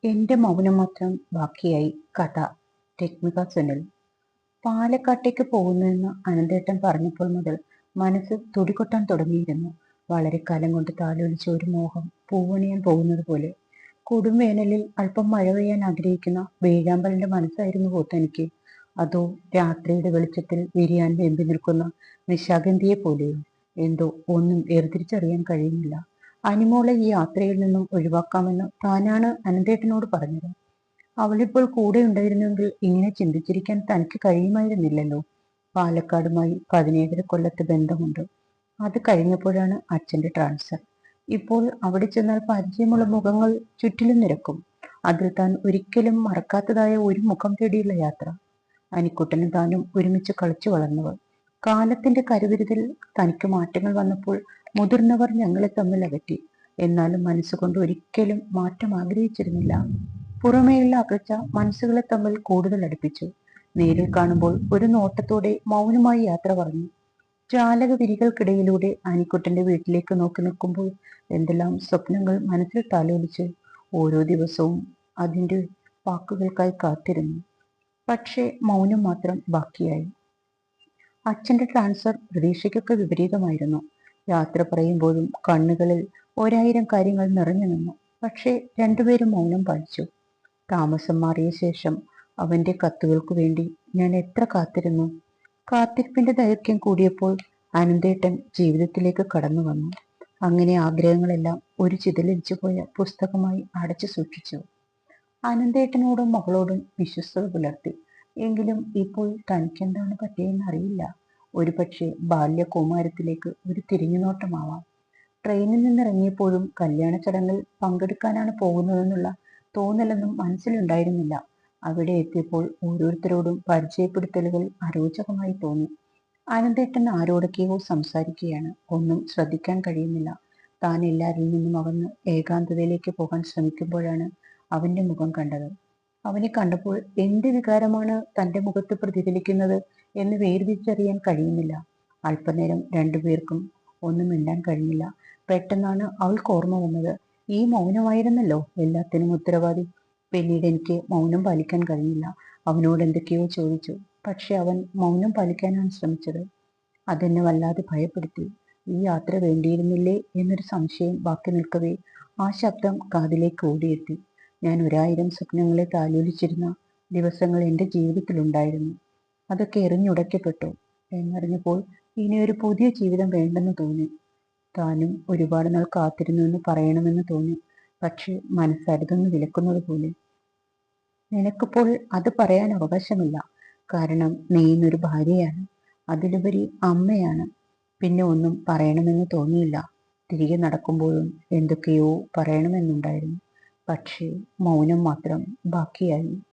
എന്റെ മൗനം മാത്രം ബാക്കിയായി. കഥ രശ്മിക സുനിൽ. പാലക്കാട്ടേക്ക് പോകുന്നുവെന്ന് അനന്തേട്ടൻ പറഞ്ഞപ്പോൾ മുതൽ മനസ്സ് തുടികൊട്ടാൻ തുടങ്ങിയിരുന്നു. വളരെ കാലം കൊണ്ട് താലോലിച്ച ഒരു മോഹം പൂവണിയാൻ പോകുന്നത് പോലെ. കൊടുംവേനലിൽ അല്പം മഴ പെയ്യാൻ ആഗ്രഹിക്കുന്ന വേഴാമ്പലിന്റെ മനസ്സായിരുന്നു തനിക്ക്. അതോ രാത്രിയുടെ വെളിച്ചത്തിൽ വിരിയാൻ വെമ്പി നിൽക്കുന്ന നിശാഗന്ധിയെ പോലെയോ? എന്തോ ഒന്നും വേർതിരിച്ചറിയാൻ കഴിയുന്നില്ല. അനിമോളെ ഈ യാത്രയിൽ നിന്നും ഒഴിവാക്കാമെന്ന് താനാണ് അനന്തേട്ടനോട് പറഞ്ഞത്. അവളിപ്പോൾ കൂടെ ഉണ്ടായിരുന്നെങ്കിൽ ഇങ്ങനെ ചിന്തിച്ചിരിക്കാൻ തനിക്ക് കഴിയുമായിരുന്നില്ലല്ലോ. പാലക്കാടുമായി 17 കൊല്ലത്തെ ബന്ധമുണ്ട്. അത് കഴിഞ്ഞപ്പോഴാണ് അച്ഛന്റെ ട്രാൻസ്ഫർ. ഇപ്പോൾ അവിടെ ചെന്നാൽ പരിചയമുള്ള മുഖങ്ങൾ ചുറ്റിലും നിരക്കും. അതിൽ താൻ ഒരിക്കലും മറക്കാത്തതായ ഒരു മുഖം തേടിയുള്ള യാത്ര. അനിക്കുട്ടനും താനും ഒരുമിച്ച് കളിച്ചു വളർന്നവർ. കാലത്തിന്റെ കരുവിരുതിൽ തനിക്ക് മാറ്റങ്ങൾ വന്നപ്പോൾ മുതിർന്നവർ ഞങ്ങളെ തമ്മിൽ അകറ്റി. എന്നാലും മനസ്സുകൊണ്ട് ഒരിക്കലും മാറ്റം ആഗ്രഹിച്ചിരുന്നില്ല. പുറമേയുള്ള അകൽച്ച മനസ്സുകളെ തമ്മിൽ കൂടുതൽ അടുപ്പിച്ചു. നേരിൽ കാണുമ്പോൾ ഒരു നോട്ടത്തോടെ മൗനമായി യാത്ര പറഞ്ഞു. ജാലക വിരികൾക്കിടയിലൂടെ അനിക്കുട്ടന്റെ വീട്ടിലേക്ക് നോക്കി നിൽക്കുമ്പോൾ എന്തെല്ലാം സ്വപ്നങ്ങൾ മനസ്സിൽ താലോലിച്ച് ഓരോ ദിവസവും അതിന്റെ വാക്കുകൾക്കായി കാത്തിരുന്നു. പക്ഷേ മൗനം മാത്രം ബാക്കിയായി. അച്ഛന്റെ ട്രാൻസ്ഫർ പ്രതീക്ഷയ്ക്കൊക്കെ വിപരീതമായിരുന്നു. യാത്ര പറയുമ്പോഴും കണ്ണുകളിൽ 1000 കാര്യങ്ങൾ നിറഞ്ഞു നിന്നു. പക്ഷേ രണ്ടുപേരും മൗനം പാലിച്ചു. താമസം മാറിയ ശേഷം അവന്റെ കത്തുകൾക്കു വേണ്ടി ഞാൻ എത്ര കാത്തിരുന്നു. കാത്തിരിപ്പിന്റെ ദൈർഘ്യം കൂടിയപ്പോൾ അനന്തേട്ടൻ ജീവിതത്തിലേക്ക് കടന്നു വന്നു. അങ്ങനെ ആഗ്രഹങ്ങളെല്ലാം ഒരു ചിതലിച്ചു പോയ പുസ്തകമായി അടച്ചു സൂക്ഷിച്ചു. അനന്തേട്ടനോടും മകളോടും വിശ്വസ്തത പുലർത്തി. എങ്കിലും ഇപ്പോൾ തനിക്കെന്താണ് പറ്റിയെന്ന് അറിയില്ല. ഒരുപക്ഷെ ബാല്യകൗമാരത്തിലേക്ക് ഒരു തിരിഞ്ഞുനോട്ടമാവാം. ട്രെയിനിൽ നിന്നിറങ്ങിയപ്പോഴും കല്യാണ ചടങ്ങിൽ പങ്കെടുക്കാനാണ് പോകുന്നതെന്നുള്ള തോന്നലൊന്നും മനസ്സിലുണ്ടായിരുന്നില്ല. അവിടെ എത്തിയപ്പോൾ ഓരോരുത്തരോടും പരിചയപ്പെടുത്തലുകൾ അരോചകമായി തോന്നി. അനന്തേട്ടൻ ആരോടൊക്കെയോ സംസാരിക്കുകയാണ്. ഒന്നും ശ്രദ്ധിക്കാൻ കഴിയുന്നില്ല. താൻ എല്ലാവരിൽ നിന്നും അകന്ന് ഏകാന്തതയിലേക്ക് പോകാൻ ശ്രമിക്കുമ്പോഴാണ് അവന്റെ മുഖം കണ്ടത്. അവനെ കണ്ടപ്പോൾ എന്ത് വികാരമാണ് തന്റെ മുഖത്ത് പ്രതിഫലിക്കുന്നത് എന്ന് വേർതിരിച്ചറിയാൻ കഴിയുന്നില്ല. അല്പനേരം രണ്ടുപേർക്കും ഒന്നും മിണ്ടാൻ കഴിഞ്ഞില്ല. പെട്ടെന്നാണ് അവൾക്ക് ഓർമ്മ വന്നത്. ഈ മൗനമായിരുന്നല്ലോ എല്ലാത്തിനും ഉത്തരവാദി. പിന്നീട് എനിക്ക് മൗനം പാലിക്കാൻ കഴിഞ്ഞില്ല. അവനോട് എന്തൊക്കെയോ ചോദിച്ചു. പക്ഷെ അവൻ മൗനം പാലിക്കാനാണ് ശ്രമിച്ചത്. അതെന്നെ വല്ലാതെ ഭയപ്പെടുത്തി. ഈ യാത്ര വേണ്ടിയിരുന്നില്ലേ എന്നൊരു സംശയം ബാക്കി നിൽക്കവേ ആ ശബ്ദം കാതിലേക്ക് ഓടിയെത്തി. ഞാൻ 1000 സ്വപ്നങ്ങളെ താലോലിച്ചിരുന്ന ദിവസങ്ങൾ എൻ്റെ ജീവിതത്തിലുണ്ടായിരുന്നു. അതൊക്കെ എറിഞ്ഞുടയ്ക്കപ്പെട്ടു. എന്നറിഞ്ഞപ്പോൾ ഇനിയൊരു പുതിയ ജീവിതം വേണ്ടെന്ന് തോന്നി. താനും ഒരുപാട് നാൾ കാത്തിരുന്നു എന്ന് പറയണമെന്ന് തോന്നി. പക്ഷെ മനസ്സരുതൊന്ന് വിലക്കുന്നത് പോലെ. നിനക്കിപ്പോൾ അത് പറയാൻ അവകാശമില്ല. കാരണം നീ ഇന്നൊരു ഭാര്യയാണ്, അതിലുപരി അമ്മയാണ്. പിന്നെ ഒന്നും പറയണമെന്ന് തോന്നിയില്ല. തിരികെ നടക്കുമ്പോഴും എന്തൊക്കെയോ പറയണമെന്നുണ്ടായിരുന്നു. പക്ഷേ മൗനം മാത്രം ബാക്കിയായി.